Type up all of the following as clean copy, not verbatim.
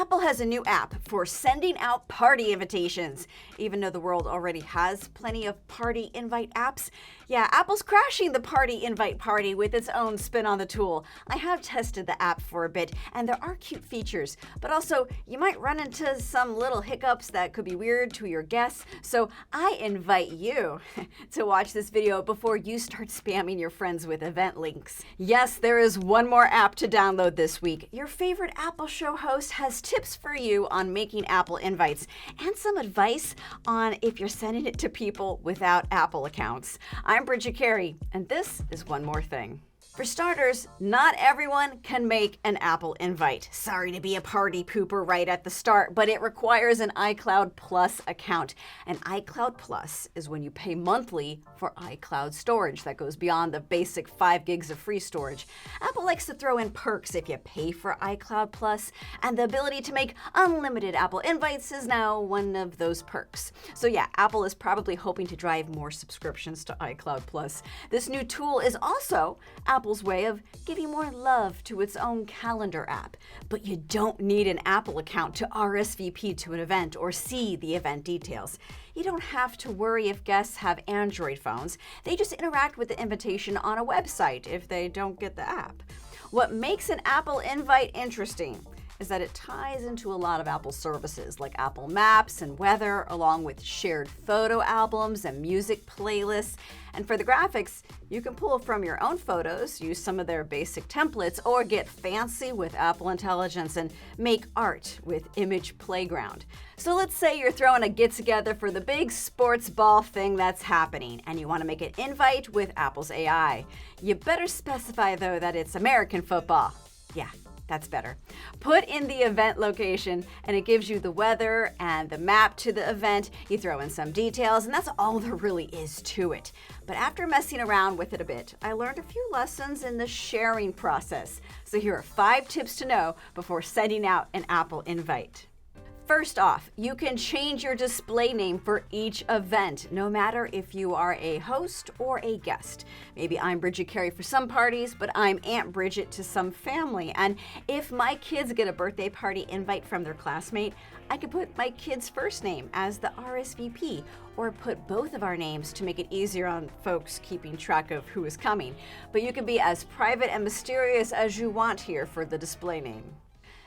Apple has a new app for sending out party invitations. Even though the world already has plenty of party invite apps, yeah, Apple's crashing the party invite party with its own spin on the tool. I have tested the app for a bit, and there are cute features, but also you might run into some little hiccups that could be weird to your guests. So I invite you to watch this video before you start spamming your friends with event links. Yes, there is one more app to download this week. Your favorite Apple show host has tips for you on making Apple invites and some advice on if you're sending it to people without Apple accounts. I'm Bridget Carey, and this is One More Thing. For starters, not everyone can make an Apple invite. Sorry to be a party pooper right at the start, but it requires an iCloud Plus account. And iCloud Plus is when you pay monthly for iCloud storage that goes beyond the basic 5 gigs of free storage. Apple likes to throw in perks if you pay for iCloud Plus, and the ability to make unlimited Apple invites is now one of those perks. So yeah, Apple is probably hoping to drive more subscriptions to iCloud Plus. This new tool is also Apple's way of giving more love to its own calendar app. But you don't need an Apple account to RSVP to an event or see the event details. You don't have to worry if guests have Android phones. They just interact with the invitation on a website if they don't get the app. What makes an Apple invite interesting is that it ties into a lot of Apple services like Apple Maps and Weather, along with shared photo albums and music playlists. And for the graphics, you can pull from your own photos, use some of their basic templates, or get fancy with Apple Intelligence and make art with Image Playground. So let's say you're throwing a get-together for the big sports ball thing that's happening, and you want to make an invite with Apple's AI. You better specify, though, that it's American football. Yeah, that's better. Put in the event location and it gives you the weather and the map to the event. You throw in some details and that's all there really is to it. But after messing around with it a bit, I learned a few lessons in the sharing process. So here are 5 tips to know before sending out an Apple invite. First off, you can change your display name for each event, no matter if you are a host or a guest. Maybe I'm Bridget Carey for some parties, but I'm Aunt Bridget to some family. And if my kids get a birthday party invite from their classmate, I can put my kid's first name as the RSVP, or put both of our names to make it easier on folks keeping track of who is coming. But you can be as private and mysterious as you want here for the display name.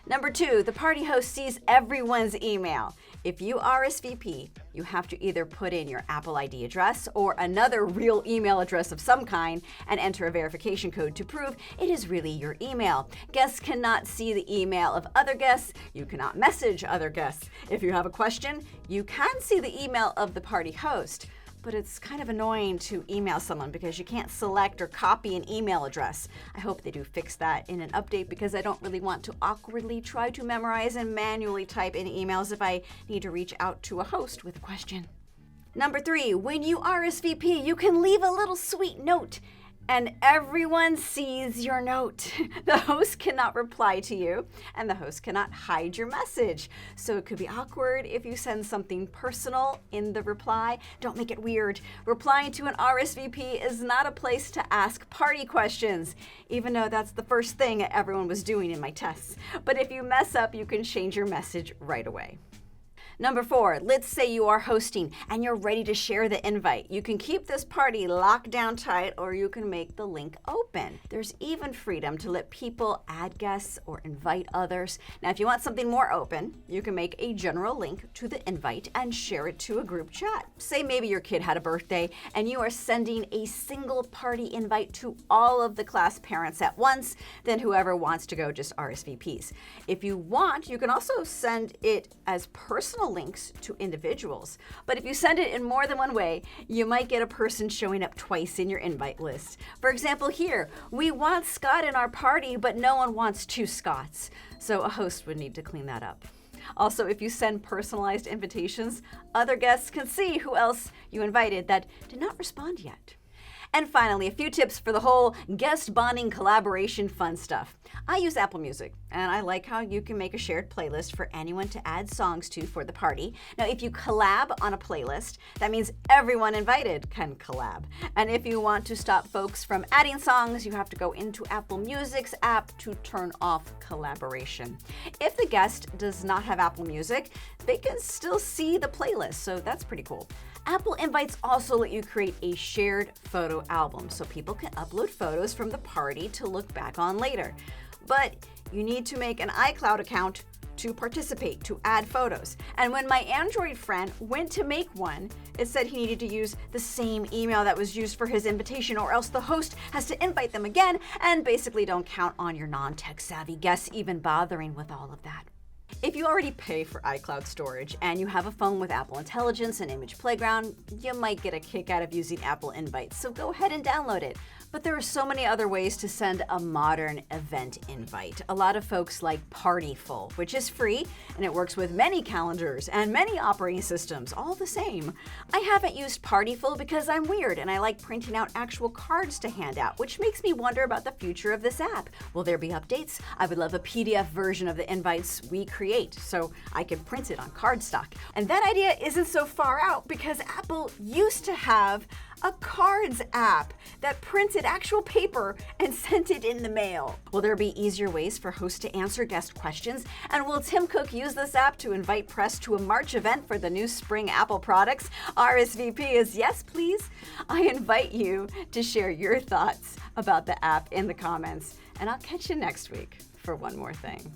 Number 2, the party host sees everyone's email. If you RSVP, you have to either put in your Apple ID address or another real email address of some kind and enter a verification code to prove it is really your email. Guests cannot see the email of other guests. You cannot message other guests. If you have a question, you can see the email of the party host. But it's kind of annoying to email someone because you can't select or copy an email address. I hope they do fix that in an update because I don't really want to awkwardly try to memorize and manually type in emails if I need to reach out to a host with a question. Number 3, when you RSVP, you can leave a little sweet note. And everyone sees your note. The host cannot reply to you, and the host cannot hide your message. So it could be awkward if you send something personal in the reply. Don't make it weird. Replying to an RSVP is not a place to ask party questions, even though that's the first thing everyone was doing in my tests. But if you mess up, you can change your message right away. Number 4, let's say you are hosting and you're ready to share the invite. You can keep this party locked down tight or you can make the link open. There's even freedom to let people add guests or invite others. Now, if you want something more open, you can make a general link to the invite and share it to a group chat. Say maybe your kid had a birthday and you are sending a single party invite to all of the class parents at once, then whoever wants to go just RSVPs. If you want, you can also send it as personal links to individuals. But if you send it in more than one way, you might get a person showing up twice in your invite list. For example, here, we want Scott in our party, but no one wants 2 Scotts. So a host would need to clean that up. Also, if you send personalized invitations, other guests can see who else you invited that did not respond yet. And finally, a few tips for the whole guest bonding collaboration fun stuff. I use Apple Music, and I like how you can make a shared playlist for anyone to add songs to for the party. Now, if you collab on a playlist, that means everyone invited can collab. And if you want to stop folks from adding songs, you have to go into Apple Music's app to turn off collaboration. If the guest does not have Apple Music, they can still see the playlist, so that's pretty cool. Apple Invites also let you create a shared photo album so people can upload photos from the party to look back on later. But you need to make an iCloud account to participate, to add photos. And when my Android friend went to make one, it said he needed to use the same email that was used for his invitation, or else the host has to invite them again, and basically don't count on your non-tech savvy guests even bothering with all of that. If you already pay for iCloud storage and you have a phone with Apple Intelligence and Image Playground, you might get a kick out of using Apple Invites, so go ahead and download it. But there are so many other ways to send a modern event invite. A lot of folks like Partiful, which is free, and it works with many calendars and many operating systems, all the same. I haven't used Partiful because I'm weird and I like printing out actual cards to hand out, which makes me wonder about the future of this app. Will there be updates? I would love a PDF version of the invites we create so I can print it on cardstock. And that idea isn't so far out because Apple used to have a cards app that printed actual paper and sent it in the mail. Will there be easier ways for hosts to answer guest questions? And will Tim Cook use this app to invite press to a March event for the new spring Apple products? RSVP is yes, please. I invite you to share your thoughts about the app in the comments, and I'll catch you next week for one more thing.